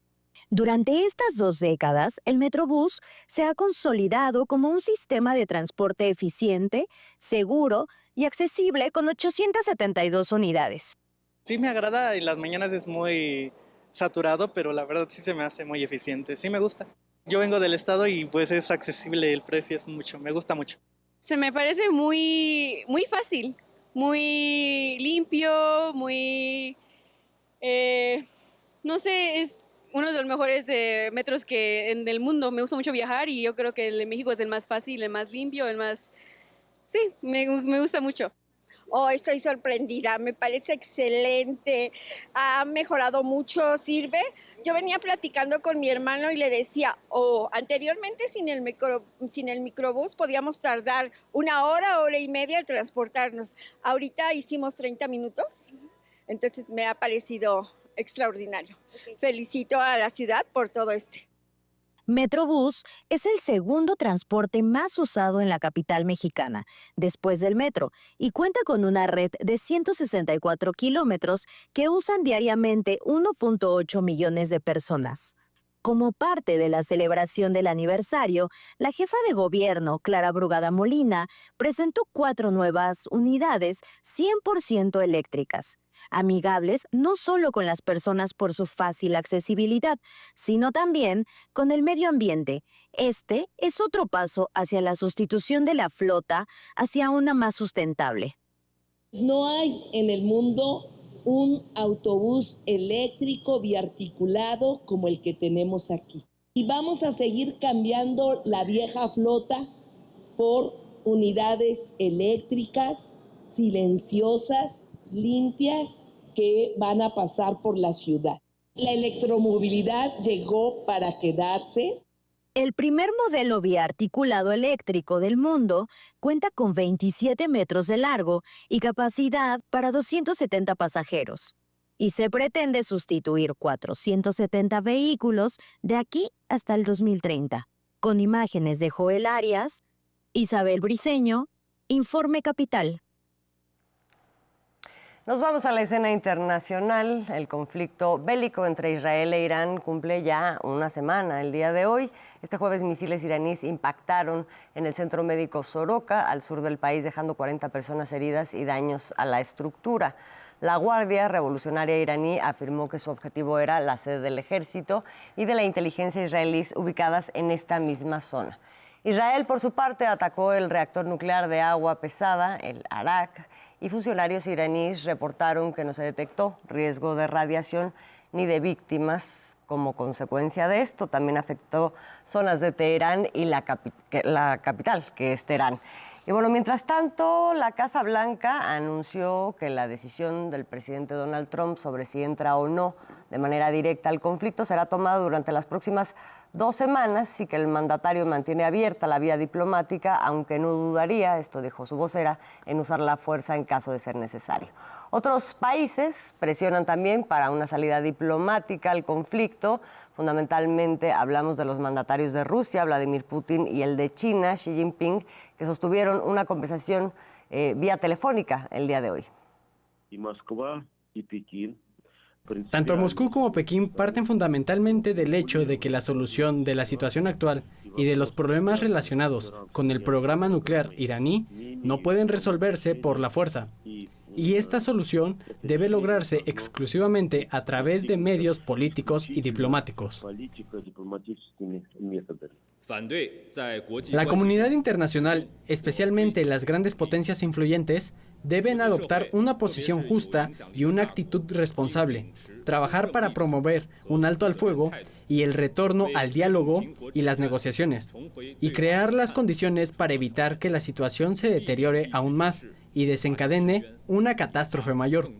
Durante estas 2 décadas, el Metrobús se ha consolidado como un sistema de transporte eficiente, seguro y accesible con 872 unidades. Sí me agrada, en las mañanas es muy saturado, pero la verdad sí se me hace muy eficiente, sí me gusta. Yo vengo del estado y pues es accesible, el precio es mucho, me gusta mucho. Se me parece muy fácil. Muy limpio, muy, no sé, es uno de los mejores metros en el mundo. Me gusta mucho viajar y yo creo que el de México es el más fácil, el más limpio, sí, me gusta mucho. Oh, estoy sorprendida, me parece excelente, ha mejorado mucho, sirve. Yo venía platicando con mi hermano y le decía, anteriormente sin el microbús podíamos tardar 1 hora, 1:30 en transportarnos. Ahorita hicimos 30 minutos, entonces me ha parecido extraordinario. Okay. Felicito a la ciudad por todo Metrobús es el segundo transporte más usado en la capital mexicana, después del metro, y cuenta con una red de 164 kilómetros que usan diariamente 1.8 millones de personas. Como parte de la celebración del aniversario, la jefa de gobierno, Clara Brugada Molina, presentó 4 nuevas unidades 100% eléctricas, amigables no solo con las personas por su fácil accesibilidad, sino también con el medio ambiente. Este es otro paso hacia la sustitución de la flota hacia una más sustentable. No hay en el mundo un autobús eléctrico biarticulado como el que tenemos aquí. Y vamos a seguir cambiando la vieja flota por unidades eléctricas, silenciosas, limpias, que van a pasar por la ciudad. La electromovilidad llegó para quedarse. El primer modelo biarticulado eléctrico del mundo cuenta con 27 metros de largo y capacidad para 270 pasajeros. Y se pretende sustituir 470 vehículos de aquí hasta el 2030. Con imágenes de Joel Arias, Isabel Briceño, Informe Capital. Nos vamos a la escena internacional. El conflicto bélico entre Israel e Irán cumple ya una semana. El día de hoy, este jueves, misiles iraníes impactaron en el centro médico Soroka, al sur del país, dejando 40 personas heridas y daños a la estructura. La Guardia Revolucionaria iraní afirmó que su objetivo era la sede del ejército y de la inteligencia israelíes ubicadas en esta misma zona. Israel, por su parte, atacó el reactor nuclear de agua pesada, el Arak, y funcionarios iraníes reportaron que no se detectó riesgo de radiación ni de víctimas. Como consecuencia de esto, también afectó zonas de Teherán y la capital, que es Teherán. Y bueno, mientras tanto, la Casa Blanca anunció que la decisión del presidente Donald Trump sobre si entra o no de manera directa al conflicto será tomada durante las próximas 2 semanas y que el mandatario mantiene abierta la vía diplomática, aunque no dudaría, esto dijo su vocera, en usar la fuerza en caso de ser necesario. Otros países presionan también para una salida diplomática al conflicto. Fundamentalmente hablamos de los mandatarios de Rusia, Vladimir Putin, y el de China, Xi Jinping, que sostuvieron una conversación vía telefónica el día de hoy. Tanto Moscú como Pekín parten fundamentalmente del hecho de que la solución de la situación actual y de los problemas relacionados con el programa nuclear iraní no pueden resolverse por la fuerza. Y esta solución debe lograrse exclusivamente a través de medios políticos y diplomáticos. La comunidad internacional, especialmente las grandes potencias influyentes, deben adoptar una posición justa y una actitud responsable, trabajar para promover un alto al fuego y el retorno al diálogo y las negociaciones, y crear las condiciones para evitar que la situación se deteriore aún más y desencadene una catástrofe mayor.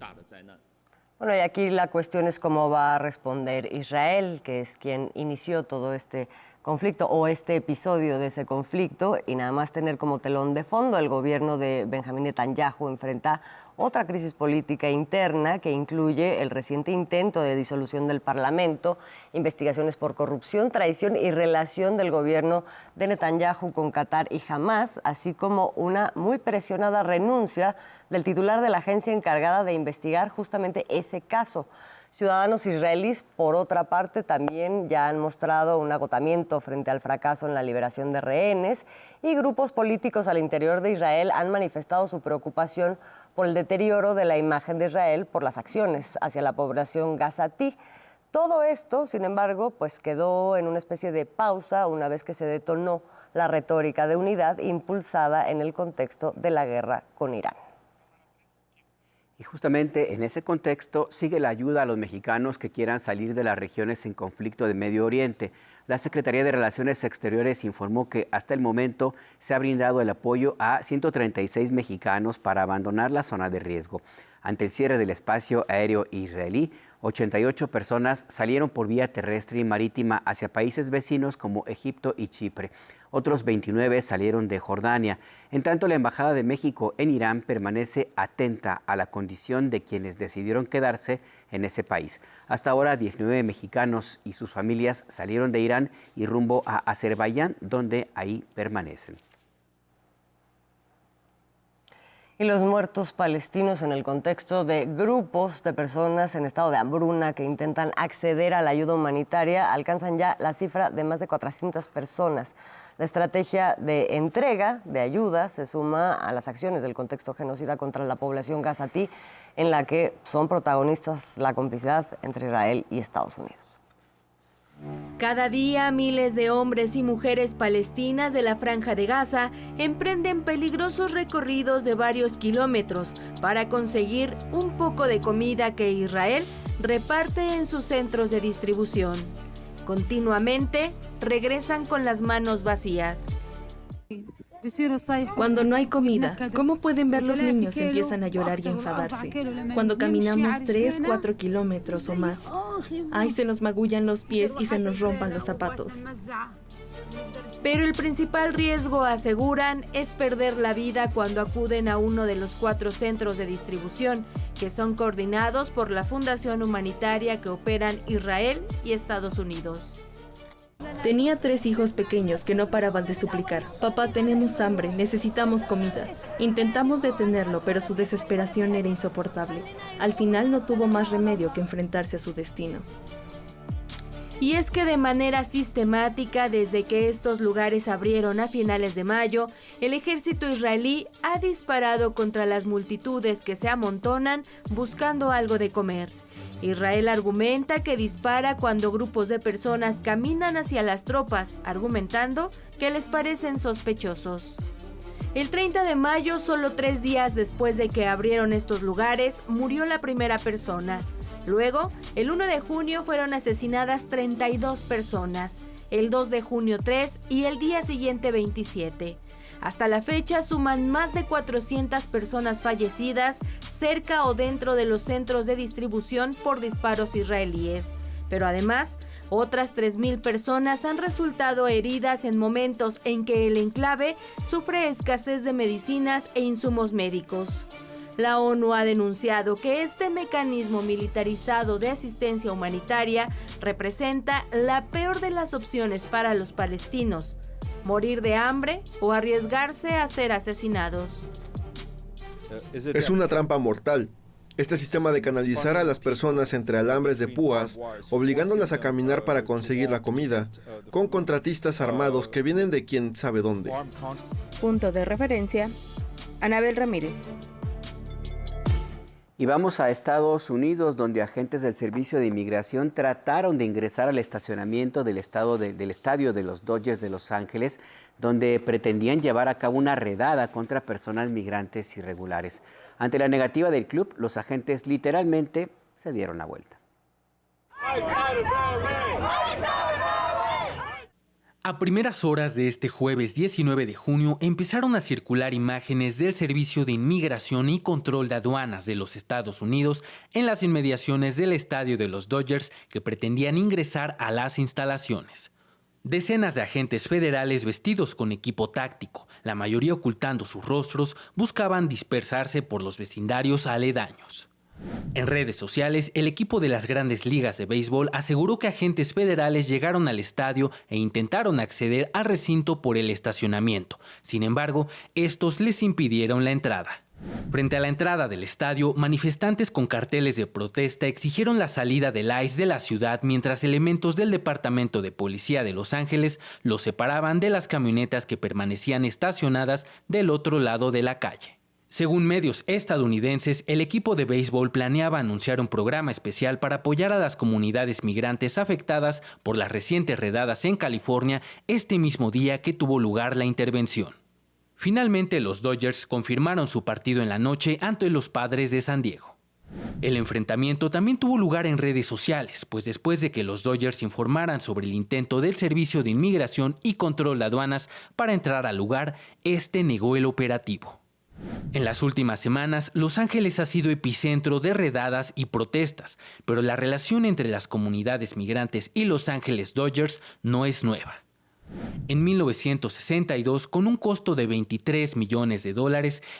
Bueno, y aquí la cuestión es cómo va a responder Israel, que es quien inició todo este conflicto o este episodio de ese conflicto, y nada más tener como telón de fondo el gobierno de Benjamín Netanyahu enfrenta otra crisis política interna que incluye el reciente intento de disolución del Parlamento, investigaciones por corrupción, traición y relación del gobierno de Netanyahu con Qatar y Hamás, así como una muy presionada renuncia del titular de la agencia encargada de investigar justamente ese caso. Ciudadanos israelíes, por otra parte, también ya han mostrado un agotamiento frente al fracaso en la liberación de rehenes, y grupos políticos al interior de Israel han manifestado su preocupación por el deterioro de la imagen de Israel por las acciones hacia la población gazatí. Todo esto, sin embargo, pues quedó en una especie de pausa una vez que se detonó la retórica de unidad impulsada en el contexto de la guerra con Irán. Y justamente en ese contexto sigue la ayuda a los mexicanos que quieran salir de las regiones en conflicto de Medio Oriente. La Secretaría de Relaciones Exteriores informó que hasta el momento se ha brindado el apoyo a 136 mexicanos para abandonar la zona de riesgo. Ante el cierre del espacio aéreo israelí, 88 personas salieron por vía terrestre y marítima hacia países vecinos como Egipto y Chipre. Otros 29 salieron de Jordania. En tanto, la Embajada de México en Irán permanece atenta a la condición de quienes decidieron quedarse en ese país. Hasta ahora, 19 mexicanos y sus familias salieron de Irán y rumbo a Azerbaiyán, donde ahí permanecen. Y los muertos palestinos en el contexto de grupos de personas en estado de hambruna que intentan acceder a la ayuda humanitaria alcanzan ya la cifra de más de 400 personas. La estrategia de entrega de ayuda se suma a las acciones del contexto genocida contra la población gazatí, en la que son protagonistas la complicidad entre Israel y Estados Unidos. Cada día, miles de hombres y mujeres palestinas de la Franja de Gaza emprenden peligrosos recorridos de varios kilómetros para conseguir un poco de comida que Israel reparte en sus centros de distribución. Continuamente, regresan con las manos vacías. Cuando no hay comida, ¿cómo pueden ver los niños? Empiezan a llorar y enfadarse. Cuando caminamos 3, 4 kilómetros o más, ay, se nos magullan los pies y se nos rompan los zapatos. Pero el principal riesgo, aseguran, es perder la vida cuando acuden a uno de los 4 centros de distribución, que son coordinados por la Fundación Humanitaria que operan Israel y Estados Unidos. Tenía 3 hijos pequeños que no paraban de suplicar. Papá, tenemos hambre, necesitamos comida. Intentamos detenerlo, pero su desesperación era insoportable. Al final no tuvo más remedio que enfrentarse a su destino. Y es que de manera sistemática, desde que estos lugares abrieron a finales de mayo, el ejército israelí ha disparado contra las multitudes que se amontonan buscando algo de comer. Israel argumenta que dispara cuando grupos de personas caminan hacia las tropas, argumentando que les parecen sospechosos. El 30 de mayo, solo 3 días después de que abrieron estos lugares, murió la primera persona. Luego, el 1 de junio fueron asesinadas 32 personas, el 2 de junio 3 y el día siguiente 27. Hasta la fecha suman más de 400 personas fallecidas cerca o dentro de los centros de distribución por disparos israelíes. Pero además, otras 3.000 personas han resultado heridas en momentos en que el enclave sufre escasez de medicinas e insumos médicos. La ONU ha denunciado que este mecanismo militarizado de asistencia humanitaria representa la peor de las opciones para los palestinos: morir de hambre o arriesgarse a ser asesinados. Es una trampa mortal. Este sistema de canalizar a las personas entre alambres de púas, obligándolas a caminar para conseguir la comida, con contratistas armados que vienen de quién sabe dónde. Punto de referencia, Anabel Ramírez. Y vamos a Estados Unidos, donde agentes del Servicio de Inmigración trataron de ingresar al estacionamiento del estadio de los Dodgers de Los Ángeles, donde pretendían llevar a cabo una redada contra personas migrantes irregulares. Ante la negativa del club, los agentes literalmente se dieron la vuelta. A primeras horas de este jueves 19 de junio empezaron a circular imágenes del Servicio de Inmigración y Control de Aduanas de los Estados Unidos en las inmediaciones del estadio de los Dodgers que pretendían ingresar a las instalaciones. Decenas de agentes federales vestidos con equipo táctico, la mayoría ocultando sus rostros, buscaban dispersarse por los vecindarios aledaños. En redes sociales, el equipo de las Grandes Ligas de Béisbol aseguró que agentes federales llegaron al estadio e intentaron acceder al recinto por el estacionamiento. Sin embargo, estos les impidieron la entrada. Frente a la entrada del estadio, manifestantes con carteles de protesta exigieron la salida del ICE de la ciudad mientras elementos del Departamento de Policía de Los Ángeles los separaban de las camionetas que permanecían estacionadas del otro lado de la calle. Según medios estadounidenses, el equipo de béisbol planeaba anunciar un programa especial para apoyar a las comunidades migrantes afectadas por las recientes redadas en California este mismo día que tuvo lugar la intervención. Finalmente, los Dodgers confirmaron su partido en la noche ante los Padres de San Diego. El enfrentamiento también tuvo lugar en redes sociales, pues después de que los Dodgers informaran sobre el intento del Servicio de Inmigración y Control de Aduanas para entrar al lugar, este negó el operativo. En las últimas semanas, Los Ángeles ha sido epicentro de redadas y protestas, pero la relación entre las comunidades migrantes y Los Ángeles Dodgers no es nueva. En 1962, con un costo de $23 millones,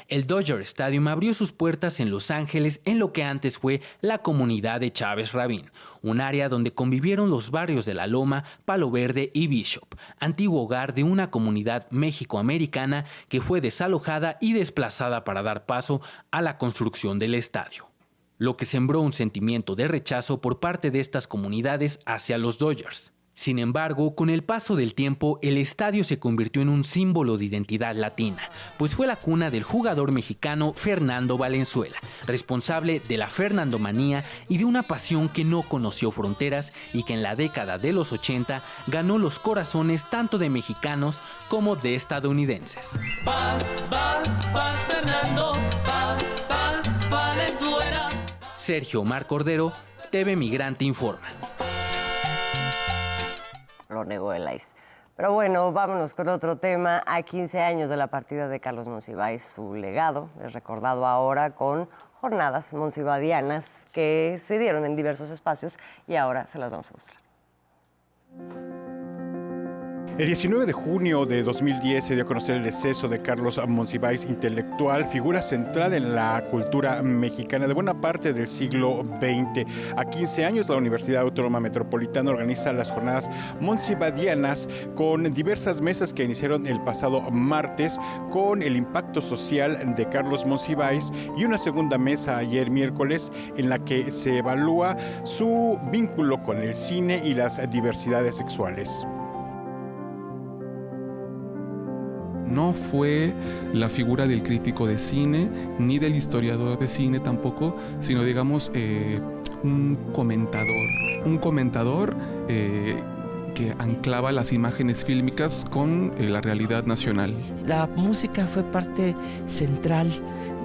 el Dodger Stadium abrió sus puertas en Los Ángeles en lo que antes fue la comunidad de Chávez Rabín, un área donde convivieron los barrios de La Loma, Palo Verde y Bishop, antiguo hogar de una comunidad mexicoamericana que fue desalojada y desplazada para dar paso a la construcción del estadio, lo que sembró un sentimiento de rechazo por parte de estas comunidades hacia los Dodgers. Sin embargo, con el paso del tiempo, el estadio se convirtió en un símbolo de identidad latina, pues fue la cuna del jugador mexicano Fernando Valenzuela, responsable de la Fernandomanía y de una pasión que no conoció fronteras y que en la década de los 80 ganó los corazones tanto de mexicanos como de estadounidenses. Vas, Fernando, vas, Valenzuela. Sergio Omar Cordero, TV Migrante Informa. Lo negó el ICE. Pero bueno, vámonos con otro tema. A 15 años de la partida de Carlos Monsiváis, su legado es recordado ahora con jornadas monsivadianas que se dieron en diversos espacios y ahora se las vamos a mostrar. El 19 de junio de 2010 se dio a conocer el deceso de Carlos Monsiváis, intelectual, figura central en la cultura mexicana de buena parte del siglo XX. A 15 años, la Universidad Autónoma Metropolitana organiza las jornadas monsivadianas con diversas mesas que iniciaron el pasado martes con el impacto social de Carlos Monsiváis y una segunda mesa ayer miércoles en la que se evalúa su vínculo con el cine y las diversidades sexuales. No fue la figura del crítico de cine, ni del historiador de cine tampoco, sino digamos un comentador que anclaba las imágenes fílmicas con la realidad nacional. La música fue parte central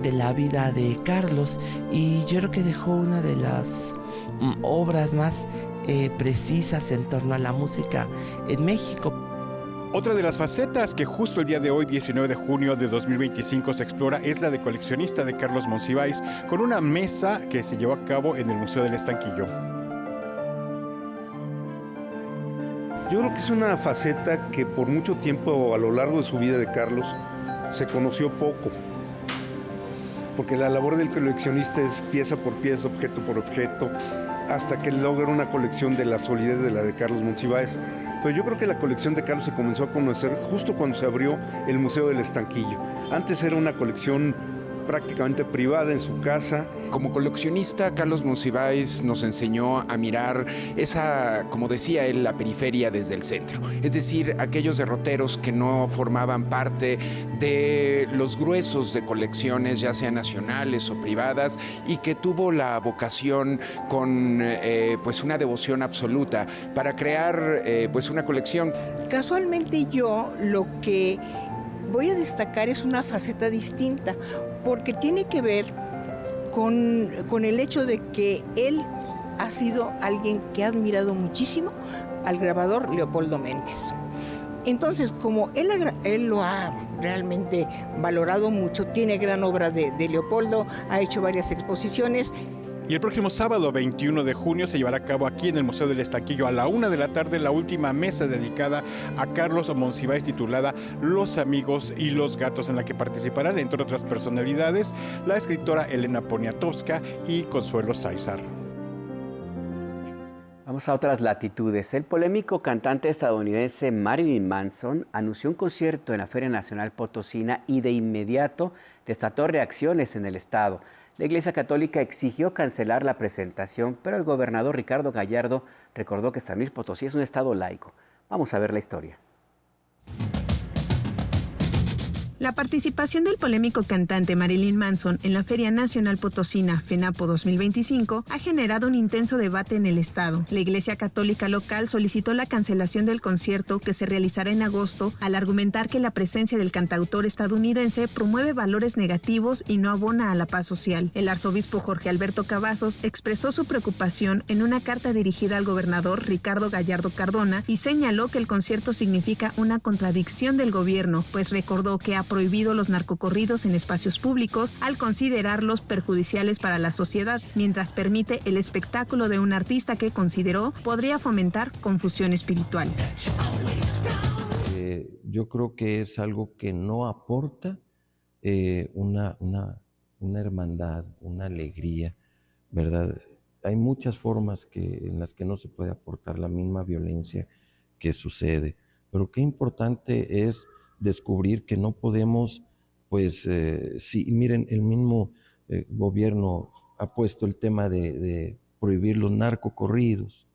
de la vida de Carlos y yo creo que dejó una de las obras más precisas en torno a la música en México. Otra de las facetas que justo el día de hoy, 19 de junio de 2025, se explora es la de coleccionista de Carlos Monsiváis, con una mesa que se llevó a cabo en el Museo del Estanquillo. Yo creo que es una faceta que por mucho tiempo a lo largo de su vida de Carlos se conoció poco, porque la labor del coleccionista es pieza por pieza, objeto por objeto, hasta que logra una colección de la solidez de la de Carlos Monsiváis. Pero yo creo que la colección de Carlos se comenzó a conocer justo cuando se abrió el Museo del Estanquillo. Antes era una colección prácticamente privada en su casa. Como coleccionista, Carlos Monsiváis nos enseñó a mirar esa, como decía él, la periferia desde el centro. Es decir, aquellos derroteros que no formaban parte de los gruesos de colecciones, ya sean nacionales o privadas, y que tuvo la vocación con pues una devoción absoluta para crear pues una colección. Casualmente yo lo que voy a destacar es una faceta distinta, porque tiene que ver con el hecho de que él ha sido alguien que ha admirado muchísimo al grabador Leopoldo Méndez. Entonces, como él lo ha realmente valorado mucho, tiene gran obra de Leopoldo, ha hecho varias exposiciones. Y el próximo sábado 21 de junio se llevará a cabo aquí en el Museo del Estanquillo a la 1:00 p.m. la última mesa dedicada a Carlos Monsiváis titulada Los amigos y los gatos, en la que participarán, entre otras personalidades, la escritora Elena Poniatowska y Consuelo Sáizar. Vamos a otras latitudes. El polémico cantante estadounidense Marilyn Manson anunció un concierto en la Feria Nacional Potosina y de inmediato desató reacciones en el estado. La Iglesia Católica exigió cancelar la presentación, pero el gobernador Ricardo Gallardo recordó que San Luis Potosí es un estado laico. Vamos a ver la historia. La participación del polémico cantante Marilyn Manson en la Feria Nacional Potosina, FENAPO 2025, ha generado un intenso debate en el estado. La Iglesia Católica local solicitó la cancelación del concierto que se realizará en agosto al argumentar que la presencia del cantautor estadounidense promueve valores negativos y no abona a la paz social. El arzobispo Jorge Alberto Cavazos expresó su preocupación en una carta dirigida al gobernador Ricardo Gallardo Cardona y señaló que el concierto significa una contradicción del gobierno, pues recordó que ha prohibido los narcocorridos en espacios públicos al considerarlos perjudiciales para la sociedad, mientras permite el espectáculo de un artista que consideró podría fomentar confusión espiritual. yo creo que es algo que no aporta una hermandad, una alegría, ¿verdad? Hay muchas formas en las que no se puede aportar la misma violencia que sucede, pero qué importante es descubrir que no podemos, pues, miren, el mismo gobierno ha puesto el tema de prohibir los narcocorridos.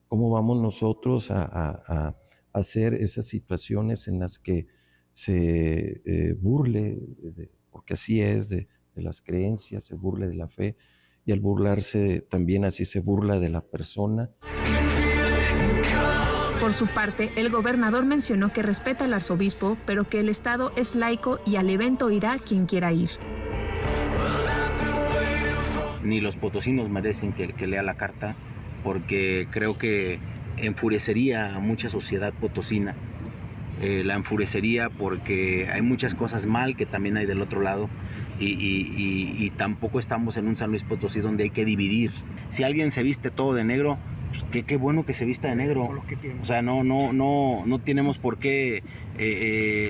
¿Cómo vamos nosotros a hacer esas situaciones en las que se burle, porque así es, de las creencias, se burle de la fe, y al burlarse también así se burla de la persona? Por su parte, el gobernador mencionó que respeta al arzobispo, pero que el Estado es laico y al evento irá quien quiera ir. Ni los potosinos merecen que lea la carta, porque creo que enfurecería a mucha sociedad potosina. La enfurecería porque hay muchas cosas mal que también hay del otro lado y tampoco estamos en un San Luis Potosí donde hay que dividir. Si alguien se viste todo de negro, pues qué bueno que se vista de negro. O sea, no tenemos por qué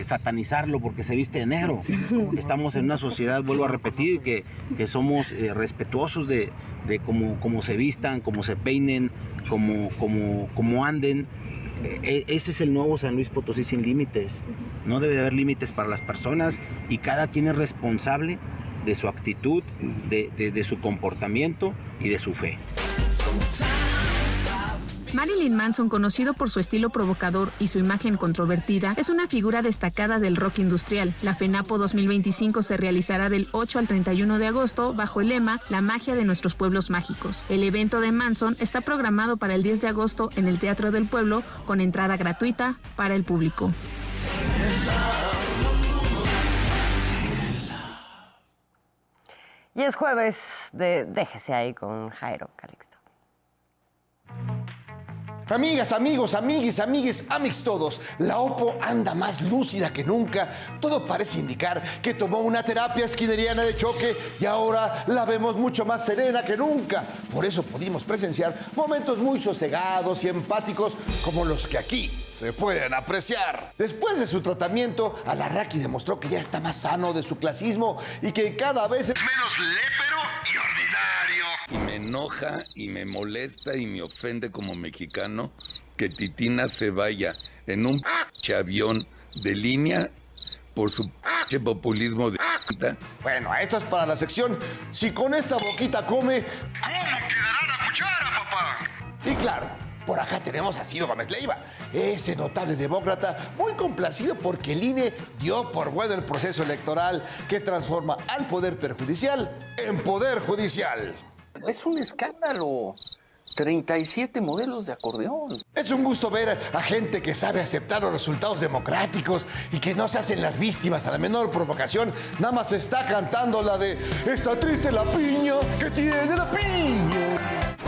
satanizarlo porque se viste de negro. Estamos en una sociedad, vuelvo a repetir, que somos respetuosos de cómo se vistan, cómo se peinen, cómo anden. Ese es el nuevo San Luis Potosí sin límites. No debe de haber límites para las personas y cada quien es responsable de su actitud, de su comportamiento y de su fe. Marilyn Manson, conocido por su estilo provocador y su imagen controvertida, es una figura destacada del rock industrial. La FENAPO 2025 se realizará del 8 al 31 de agosto bajo el lema La magia de nuestros pueblos mágicos. El evento de Manson está programado para el 10 de agosto en el Teatro del Pueblo con entrada gratuita para el público. Y es jueves de Déjese ahí con Jairo Calixto. Amigas, amigos, amiguis, amix todos, la Oppo anda más lúcida que nunca. Todo parece indicar que tomó una terapia skinneriana de choque y ahora la vemos mucho más serena que nunca. Por eso pudimos presenciar momentos muy sosegados y empáticos como los que aquí se pueden apreciar. Después de su tratamiento, Alarraqui demostró que ya está más sano de su clasismo y que cada vez es menos lépero y ordinario. Y me enoja y me molesta y me ofende como mexicano que Titina se vaya en un avión de línea por su populismo de Bueno, esto es para la sección Si con esta boquita come, ¿cómo quedará la cuchara, papá? Y claro, por acá tenemos a Ciro Gómez Leiva, ese notable demócrata muy complacido porque el INE dio por bueno el proceso electoral que transforma al poder perjudicial en poder judicial. Es un escándalo. 37 modelos de acordeón. Es un gusto ver a gente que sabe aceptar los resultados democráticos y que no se hacen las víctimas a la menor provocación. Nada más está cantando la de "Está triste la piña que tiene la piña".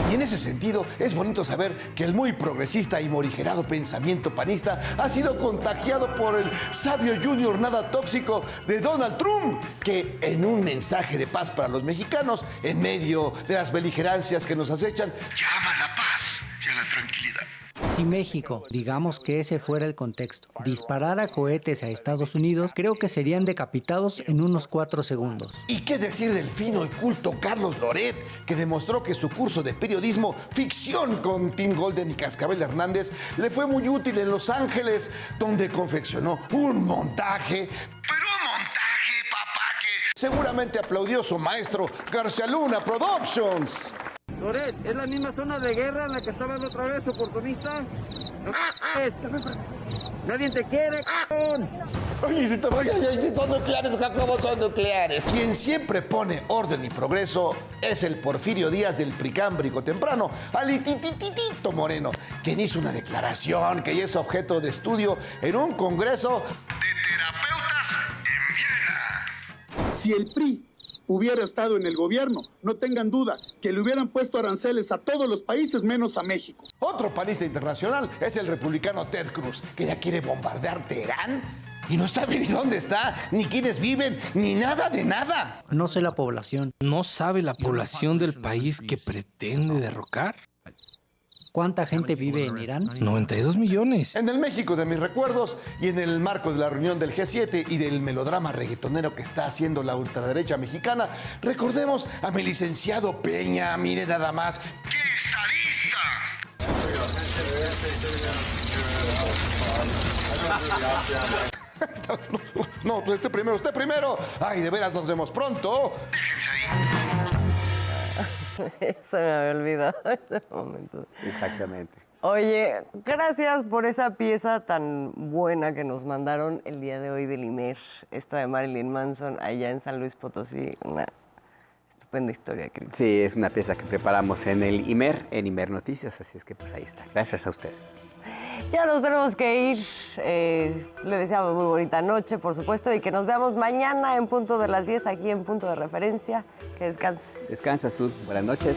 Y en ese sentido, es bonito saber que el muy progresista y morigerado pensamiento panista ha sido contagiado por el sabio junior nada tóxico de Donald Trump, que en un mensaje de paz para los mexicanos, en medio de las beligerancias que nos acechan, llama a la paz y a la tranquilidad. Si México, digamos que ese fuera el contexto, disparara cohetes a Estados Unidos, creo que serían decapitados en unos 4 segundos. ¿Y qué decir del fino y culto Carlos Loret, que demostró que su curso de periodismo ficción con Tim Golden y Cascabel Hernández le fue muy útil en Los Ángeles, donde confeccionó un montaje, pero un montaje, papá, que seguramente aplaudió su maestro García Luna Productions. Loret, ¿es la misma zona de guerra en la que estaban otra vez, oportunista? Nadie te quiere, c******. Oye, si son nucleares, Jacobo, son nucleares. Quien siempre pone orden y progreso es el Porfirio Díaz del Pricámbrico temprano, Alitititito Moreno, quien hizo una declaración que ya es objeto de estudio en un congreso de terapeutas en Viena. Si el PRI hubiera estado en el gobierno, no tengan duda que le hubieran puesto aranceles a todos los países menos a México. Otro panista internacional es el republicano Ted Cruz, que ya quiere bombardear Teherán y no sabe ni dónde está, ni quiénes viven, ni nada de nada. No sé la población. ¿No sabe la población del país que pretende derrocar? ¿Cuánta gente vive en Irán? 92 millones. En el México de mis recuerdos y en el marco de la reunión del G7 y del melodrama reggaetonero que está haciendo la ultraderecha mexicana, recordemos a mi licenciado Peña. Mire nada más. ¡Qué estadista! No, pues usted primero. Ay, de veras, nos vemos pronto. Déjense ahí. Se me había olvidado ese momento. Exactamente. Oye, gracias por esa pieza tan buena que nos mandaron el día de hoy del IMER, esta de Marilyn Manson, allá en San Luis Potosí. Una estupenda historia, Cris. Sí, es una pieza que preparamos en el IMER, en IMER Noticias, así es que pues ahí está. Gracias a ustedes. Ya nos tenemos que ir. Le deseamos muy bonita noche, por supuesto, y que nos veamos mañana en punto de las 10 aquí en Punto de Referencia. Que descanses. Descansa, Azul. Buenas noches.